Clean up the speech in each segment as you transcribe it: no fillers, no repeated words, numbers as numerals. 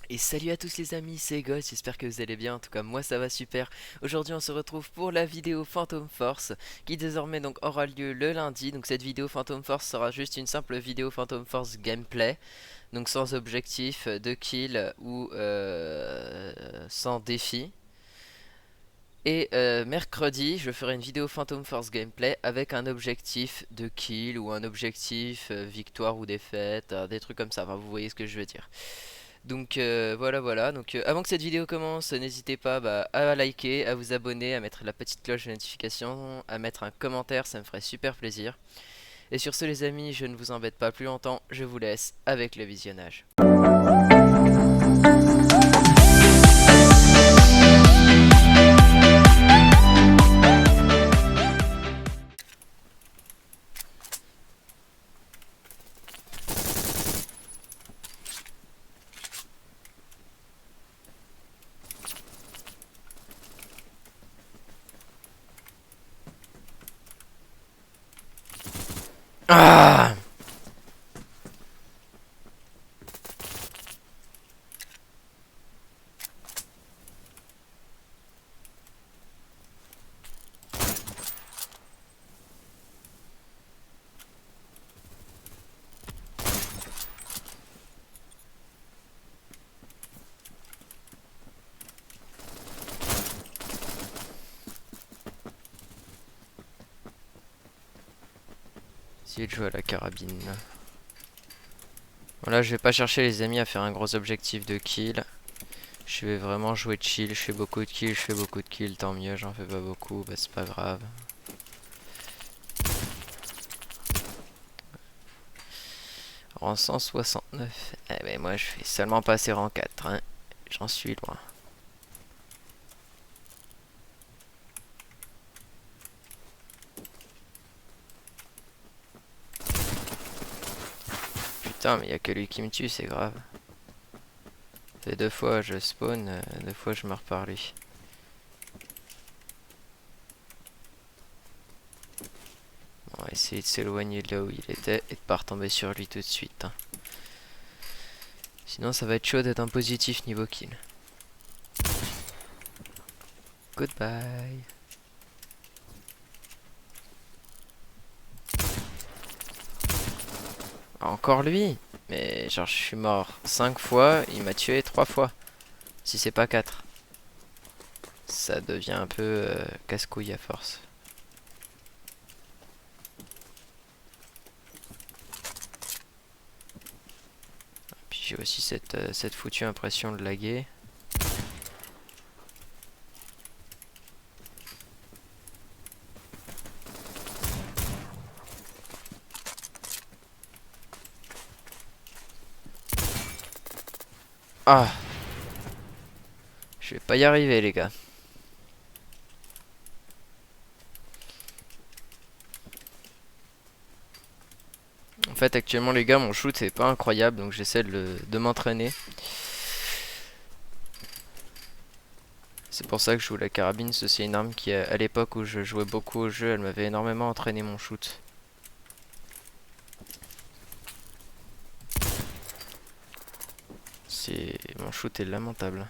Et salut à tous les amis, c'est Ghost, j'espère que vous allez bien, en tout cas moi ça va super. Aujourd'hui on se retrouve pour la vidéo Phantom Force, qui désormais donc aura lieu le lundi. Donc cette vidéo Phantom Force sera juste une simple vidéo Phantom Force gameplay, donc sans objectif de kill ou sans défi. Et mercredi, je ferai une vidéo Phantom Force gameplay avec un objectif de kill ou un objectif victoire ou défaite, des trucs comme ça, enfin, vous voyez ce que je veux dire. Donc voilà. Donc avant que cette vidéo commence, n'hésitez pas à liker, à vous abonner, à mettre la petite cloche de notification, à mettre un commentaire, ça me ferait super plaisir. Et sur ce les amis, je ne vous embête pas plus longtemps, je vous laisse avec le visionnage. Ah! Essayez de jouer à la carabine. Voilà, je vais pas chercher les amis à faire un gros objectif de kill. Je vais vraiment jouer chill, je fais beaucoup de kills, je fais beaucoup de kills, tant mieux, j'en fais pas beaucoup, bah c'est pas grave. Rang 169. Eh ben moi je fais seulement passer rang 4, hein. J'en suis loin. Putain, mais y a que lui qui me tue, c'est grave. Ça fait 2 fois je spawn, 2 fois je meurs par lui. On va essayer de s'éloigner de là où il était et de pas retomber sur lui tout de suite, hein. Sinon ça va être chaud d'être un positif niveau kill. Goodbye. Ah, encore lui? Mais genre je suis mort 5 fois, il m'a tué 3 fois. Si c'est pas 4. Ça devient un peu casse-couille à force. Puis j'ai aussi cette foutue impression de laguer. Ah! Je vais pas y arriver les gars. En fait actuellement les gars mon shoot c'est pas incroyable donc j'essaie de m'entraîner. C'est pour ça que je joue la carabine, c'est une arme qui à l'époque où je jouais beaucoup au jeu elle m'avait énormément entraîné mon shoot. Mon shoot est lamentable.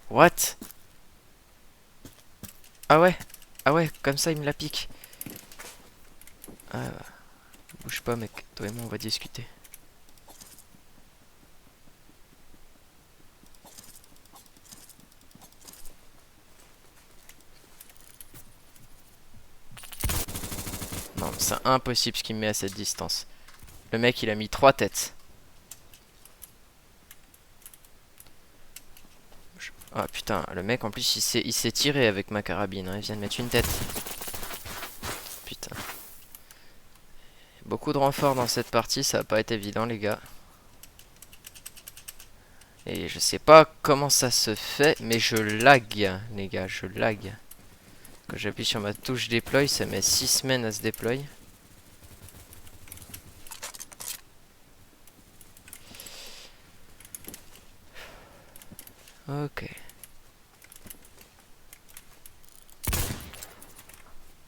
What? Ah ouais? Ah ouais, comme ça il me la pique. Ah, bouge pas mec, toi et moi on va discuter. Non, c'est impossible ce qu'il me met à cette distance. Le mec il a mis 3 têtes. Ah putain, le mec en plus il s'est tiré avec ma carabine, hein. Il vient de mettre une tête. Putain. Beaucoup de renforts dans cette partie, ça va pas être évident les gars. Et je sais pas comment ça se fait, mais je lag les gars, je lag. Quand j'appuie sur ma touche deploy, ça met 6 semaines à se déployer. Ok.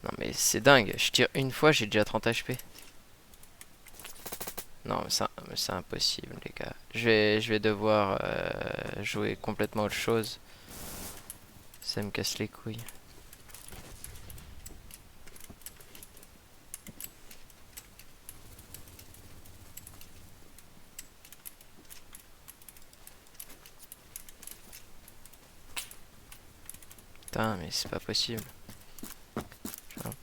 Non mais c'est dingue, je tire une fois, j'ai déjà 30 HP. Non mais c'est impossible les gars. Je vais devoir jouer complètement autre chose. Ça me casse les couilles. Putain mais c'est pas possible. Genre.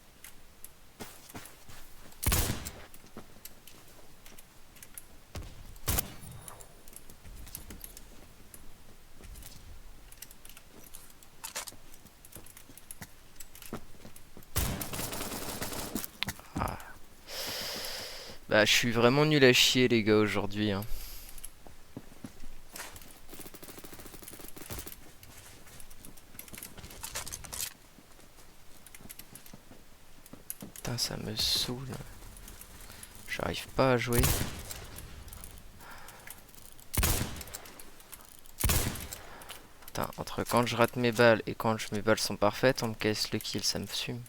Ah. Bah je suis vraiment nul à chier les gars aujourd'hui hein. Putain ça me saoule. J'arrive pas à jouer. Putain, entre quand je rate mes balles et quand mes balles sont parfaites, on me casse le kill, ça me fume.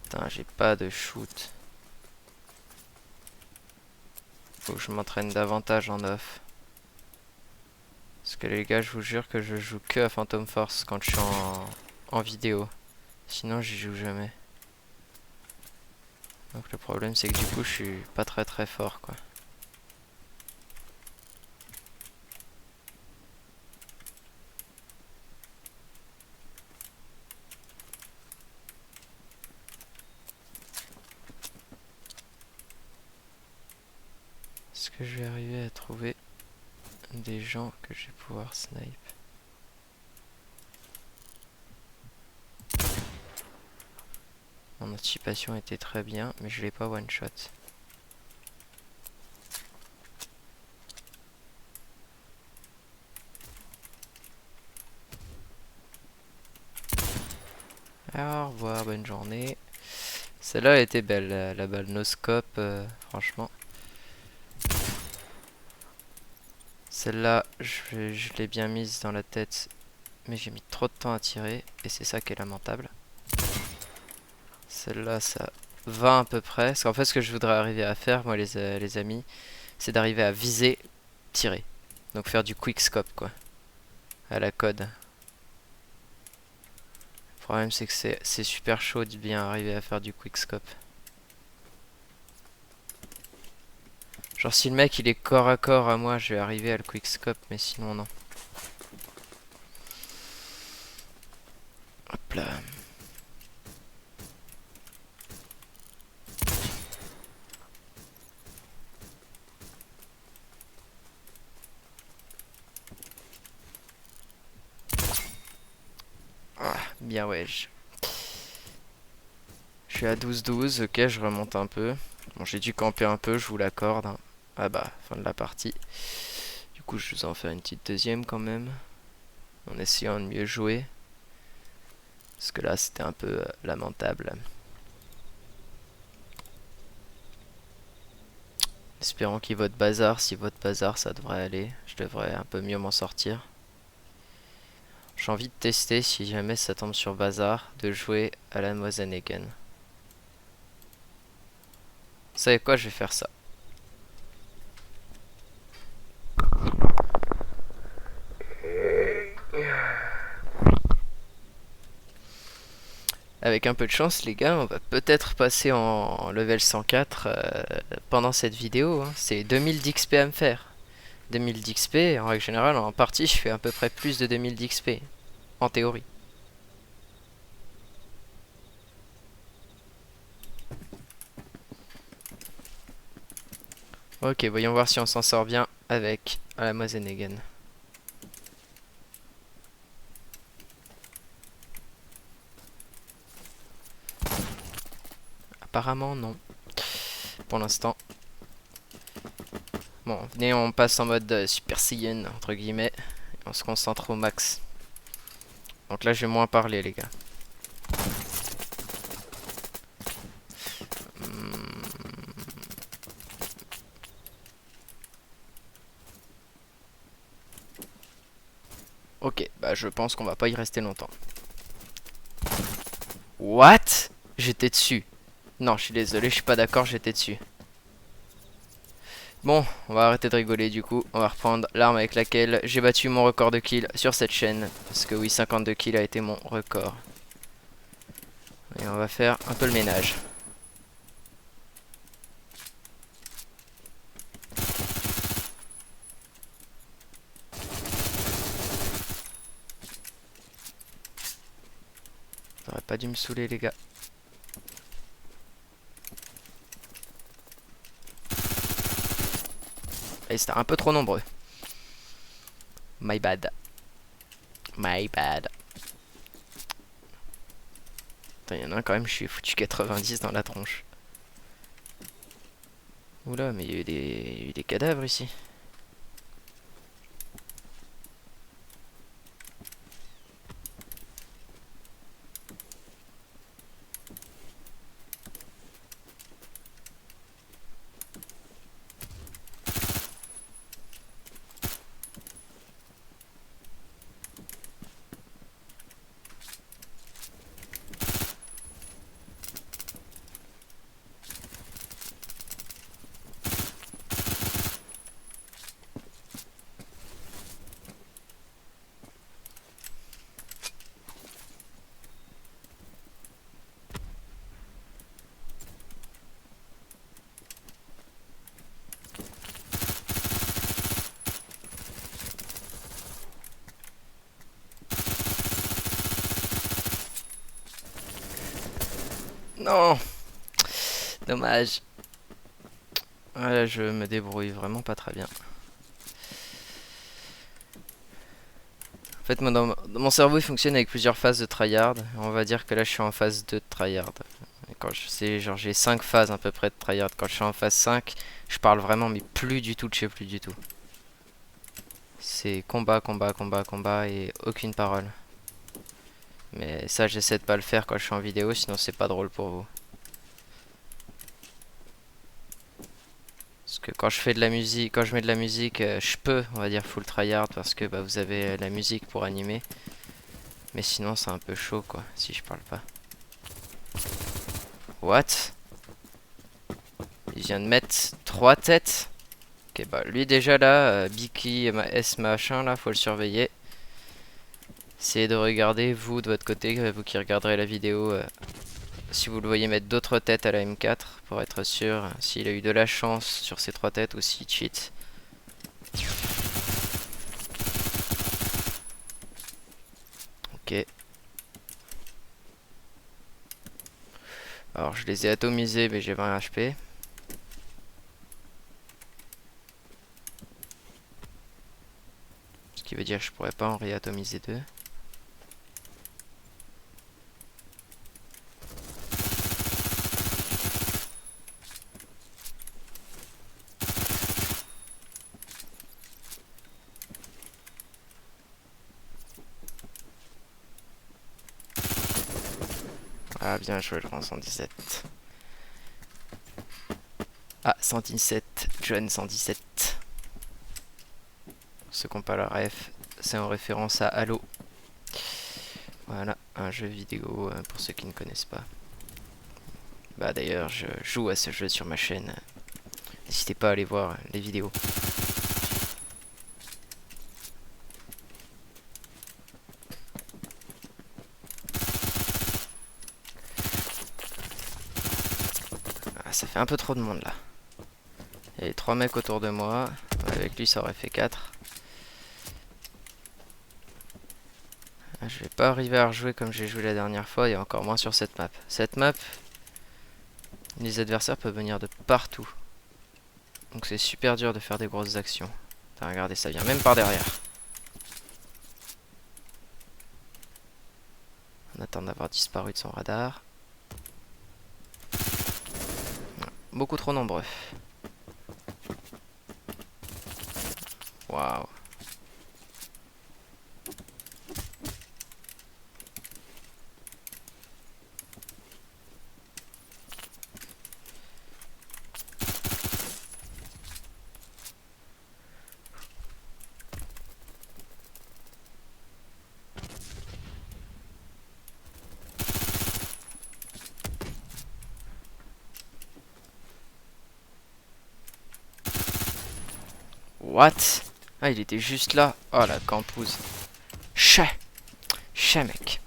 Putain, j'ai pas de shoot. Faut que je m'entraîne davantage en off. Parce que les gars, je vous jure que je joue que à Phantom Force quand je suis en vidéo. Sinon, j'y joue jamais. Donc le problème, c'est que du coup, je suis pas très fort, quoi. Est-ce que je vais arriver à trouver des gens que je vais pouvoir snipe? Mon anticipation était très bien, mais je l'ai pas one shot. Au revoir, bonne journée. Celle-là était belle, la balle no scope, franchement. Celle-là, je l'ai bien mise dans la tête, mais j'ai mis trop de temps à tirer, et c'est ça qui est lamentable. Celle-là, ça va à peu près. Parce qu'en fait, ce que je voudrais arriver à faire, moi, les amis, c'est d'arriver à viser, tirer. Donc faire du quick scope, quoi. À la code. Le problème, c'est que c'est super chaud de bien arriver à faire du quick scope. Genre, si le mec, il est corps à corps à moi, je vais arriver à le quick scope, mais sinon, non. Hop là. Ah, bien ouais. Je suis à 12-12, ok, je remonte un peu. Bon, j'ai dû camper un peu, je vous l'accorde, hein. Ah bah, fin de la partie. Du coup, je vais en faire une petite deuxième quand même. En essayant de mieux jouer. Parce que là, c'était un peu lamentable. Espérons qu'il vote bazar. Si vote bazar, ça devrait aller. Je devrais un peu mieux m'en sortir. J'ai envie de tester, si jamais ça tombe sur bazar, de jouer à la Mosenegen. Vous savez quoi, je vais faire ça. Avec un peu de chance, les gars, on va peut-être passer en level 104 pendant cette vidéo, hein. C'est 2000 d'XP à me faire. 2000 d'XP, en règle générale, en partie, je fais à peu près plus de 2000 d'XP. En théorie. Ok, voyons voir si on s'en sort bien avec la Mosenegen. Apparemment, non. Pour l'instant. Bon, venez, on passe en mode Super Saiyan, entre guillemets. Et on se concentre au max. Donc là, je vais moins parler, les gars. Ok, bah je pense qu'on va pas y rester longtemps. What? J'étais dessus. Non, je suis désolé, je suis pas d'accord, j'étais dessus. Bon, on va arrêter de rigoler du coup. On va reprendre l'arme avec laquelle j'ai battu mon record de kills sur cette chaîne. Parce que oui, 52 kills a été mon record. Et on va faire un peu le ménage. J'aurais pas dû me saouler, les gars. Et c'était un peu trop nombreux. My bad. My bad. Attends, il y en a un quand même, je suis foutu 90 dans la tronche. Oula, mais il y a eu des cadavres ici. Non, dommage. Voilà, je me débrouille vraiment pas très bien. En fait, moi, dans mon cerveau, il fonctionne avec plusieurs phases de tryhard. On va dire que là, je suis en phase 2 de tryhard. Et quand je sais, genre, j'ai 5 phases à peu près de tryhard. Quand je suis en phase 5, je parle vraiment, mais plus du tout de chez plus du tout. C'est combat, combat, combat, combat et aucune parole. Mais ça, j'essaie de pas le faire quand je suis en vidéo, sinon c'est pas drôle pour vous. Parce que quand je fais de la musique, quand je mets de la musique, je peux, on va dire, full tryhard parce que bah, vous avez la musique pour animer. Mais sinon, c'est un peu chaud, quoi, si je parle pas. What? Il vient de mettre 3 têtes. Ok, bah lui déjà là, Biki, S machin là, faut le surveiller. Essayez de regarder, vous de votre côté, vous qui regarderez la vidéo, si vous le voyez mettre d'autres têtes à la M4, pour être sûr s'il a eu de la chance sur ces 3 têtes ou s'il cheat. Ok. Alors je les ai atomisés, mais j'ai 20 HP. Ce qui veut dire que je pourrais pas en réatomiser 2. Ah bien joué le rang 117. Ah 117, John 117. Ceux qui n'ont pas la ref, c'est en référence à Halo. Voilà, un jeu vidéo pour ceux qui ne connaissent pas. Bah d'ailleurs, je joue à ce jeu sur ma chaîne. N'hésitez pas à aller voir les vidéos. Ah, ça fait un peu trop de monde là. Il y a 3 mecs autour de moi. Avec lui, ça aurait fait 4. Ah, je vais pas arriver à rejouer comme j'ai joué la dernière fois et encore moins sur cette map. Cette map, les adversaires peuvent venir de partout. Donc c'est super dur de faire des grosses actions. Putain, regardez, ça vient même par derrière. On attend d'avoir disparu de son radar. Beaucoup trop nombreux. Waouh. What? Ah, il était juste là. Oh la campouse. Chat. Chat, mec.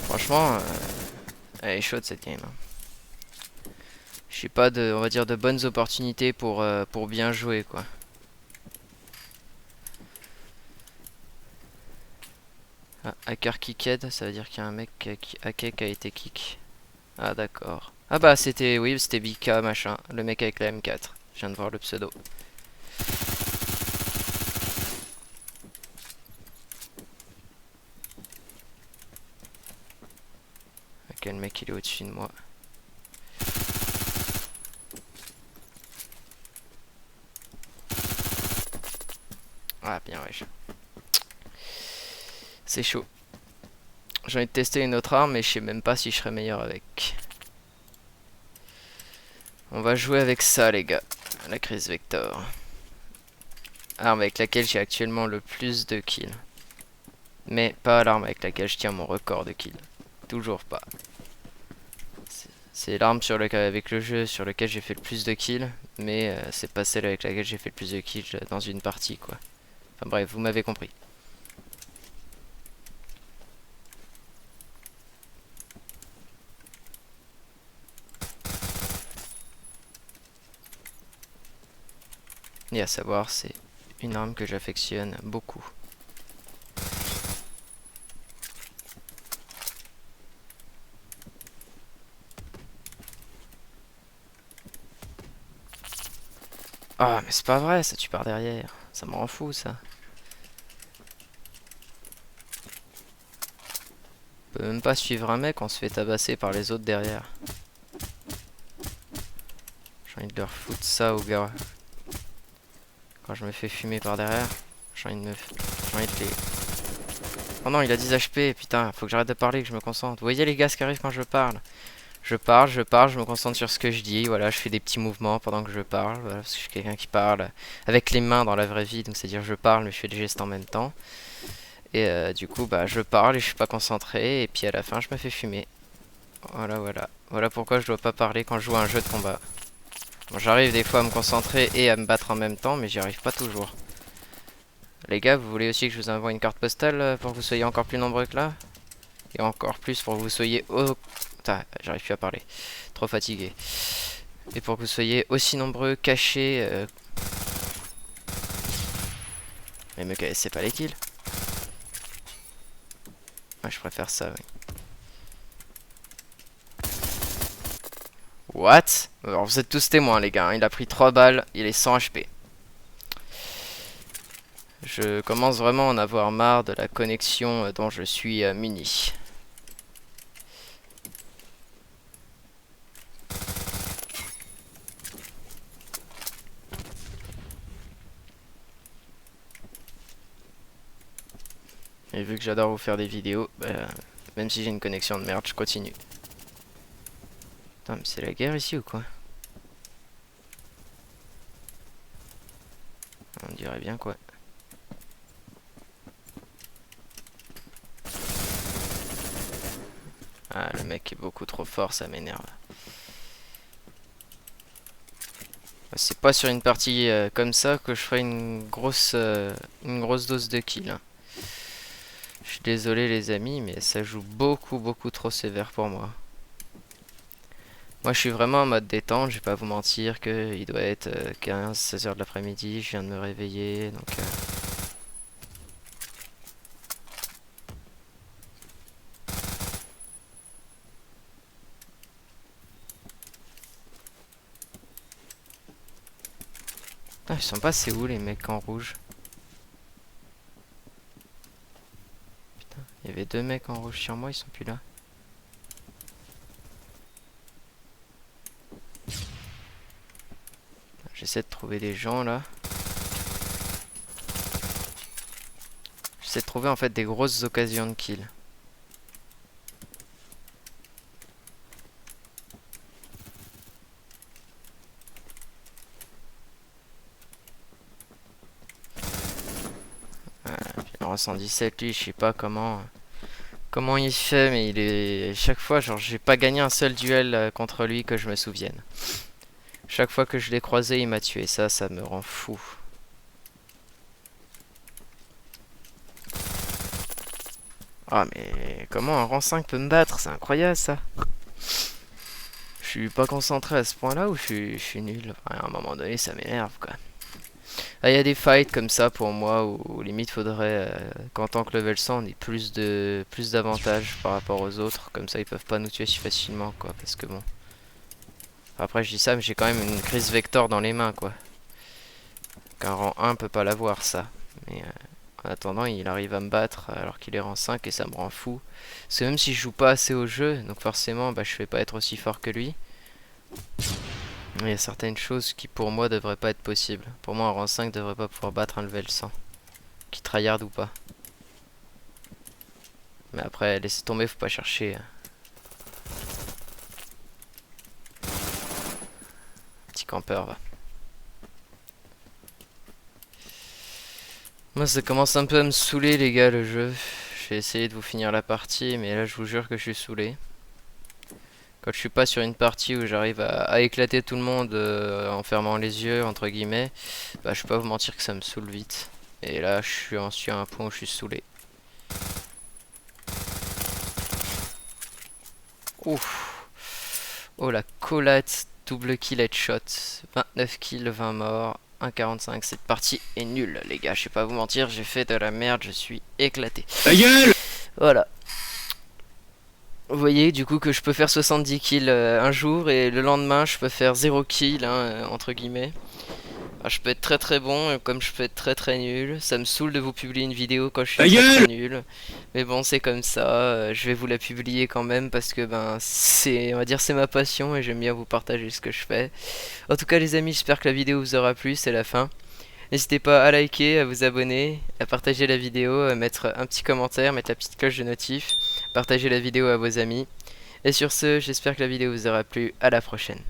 Franchement, elle est chaude cette game, hein. J'ai pas de, on va dire, de bonnes opportunités pour bien jouer, quoi. Ah, hacker kicked, ça veut dire qu'il y a un mec qui a été kick. Ah d'accord. Ah bah c'était, oui, c'était BK machin, le mec avec la M4. Je viens de voir le pseudo. Ok, le mec il est au-dessus de moi. Ah bien ouais. C'est chaud. J'ai envie de tester une autre arme mais je sais même pas si je serais meilleur avec. On va jouer avec ça les gars. La Crise Vector. Arme avec laquelle j'ai actuellement le plus de kills. Mais pas l'arme avec laquelle je tiens mon record de kills. Toujours pas. C'est l'arme avec le jeu sur lequel j'ai fait le plus de kills. Mais c'est pas celle avec laquelle j'ai fait le plus de kills dans une partie quoi. Enfin bref, vous m'avez compris. Et à savoir, c'est une arme que j'affectionne beaucoup. Ah, mais c'est pas vrai, ça tu pars derrière. Ça me rend fou ça. On peut même pas suivre un mec, on se fait tabasser par les autres derrière. J'ai envie de leur foutre ça au gars. Quand je me fais fumer par derrière, j'ai envie de les... Oh non, il a 10 HP, putain, faut que j'arrête de parler, que je me concentre. Vous voyez les gars, ce qui arrive quand je parle? Je parle, je me concentre sur ce que je dis, voilà, je fais des petits mouvements pendant que je parle, voilà, parce que je suis quelqu'un qui parle avec les mains dans la vraie vie, donc c'est-à-dire je parle mais je fais des gestes en même temps. Et du coup, bah, je parle et je suis pas concentré, et puis à la fin, je me fais fumer. Voilà, voilà. Voilà pourquoi je dois pas parler quand je joue à un jeu de combat. Bon, j'arrive des fois à me concentrer et à me battre en même temps, mais j'y arrive pas toujours. Les gars, vous voulez aussi que je vous envoie une carte postale pour que vous soyez encore plus nombreux que là? Et encore plus pour que vous soyez au... Putain, j'arrive plus à parler. Trop fatigué. Et pour que vous soyez aussi nombreux, cachés... Mais me c'est pas les kills. Ouais, je préfère ça, oui. What? Alors vous êtes tous témoins les gars, hein. Il a pris 3 balles, il est 100 HP. Je commence vraiment à en avoir marre de la connexion dont je suis muni. Et vu que j'adore vous faire des vidéos, bah, même si j'ai une connexion de merde, je continue. Putain, mais c'est la guerre ici ou quoi? On dirait bien quoi. Ah, le mec est beaucoup trop fort, ça m'énerve. C'est pas sur une partie comme ça que je ferai une grosse dose de kill, hein. Je suis désolé les amis, mais ça joue beaucoup trop sévère pour moi. Moi je suis vraiment en mode détente, je vais pas vous mentir que il doit être 15-16 heures de l'après-midi, je viens de me réveiller, donc... Ah, ils sont passés où les mecs en rouge? Il y avait 2 mecs en rouge sur moi, ils sont plus là. J'essaie de trouver des gens là. J'essaie de trouver en fait des grosses occasions de kill. Le 117 lui, je sais pas comment il fait, mais il est chaque fois genre j'ai pas gagné un seul duel contre lui que je me souvienne. Chaque fois que je l'ai croisé, il m'a tué. Ça me rend fou. Ah mais comment un rang 5 peut me battre? C'est incroyable ça. Je suis pas concentré à ce point-là ou je suis nul. Enfin, à un moment donné, ça m'énerve quoi. Ah, il y a des fights comme ça pour moi où limite faudrait qu'en tant que level 100 on ait plus d'avantages par rapport aux autres. Comme ça ils peuvent pas nous tuer si facilement quoi. Parce que bon. Après je dis ça mais j'ai quand même une crise vector dans les mains quoi. Qu'un rang 1 peut pas l'avoir ça. Mais en attendant il arrive à me battre alors qu'il est rang 5 et ça me rend fou. Parce que même si je joue pas assez au jeu, donc forcément bah, je vais pas être aussi fort que lui. Il y a certaines choses qui pour moi devraient pas être possibles. Pour moi un rang 5 devrait pas pouvoir battre un level 100. Qui tryhard ou pas. Mais après laissez tomber, faut pas chercher. Petit campeur va. Moi ça commence un peu à me saouler les gars le jeu. Je vais essayer de vous finir la partie mais là je vous jure que je suis saoulé. Quand je suis pas sur une partie où j'arrive à éclater tout le monde en fermant les yeux entre guillemets, bah je peux pas vous mentir que ça me saoule vite. Et là je suis à un point où je suis saoulé. Ouf. Oh la collate, double kill headshot, 29 kills, 20 morts, 1,45. Cette partie est nulle les gars, je vais pas vous mentir, j'ai fait de la merde, je suis éclaté. Ta gueule! Voilà. Vous voyez du coup que je peux faire 70 kills un jour et le lendemain je peux faire 0 kills entre guillemets. Alors, je peux être très très bon comme je peux être très très nul. Ça me saoule de vous publier une vidéo quand je suis très nul. Mais bon c'est comme ça, je vais vous la publier quand même parce que ben c'est on va dire c'est ma passion et j'aime bien vous partager ce que je fais. En tout cas les amis j'espère que la vidéo vous aura plu, c'est la fin. N'hésitez pas à liker, à vous abonner, à partager la vidéo, à mettre un petit commentaire, mettre la petite cloche de notif, partager la vidéo à vos amis. Et sur ce, j'espère que la vidéo vous aura plu, à la prochaine.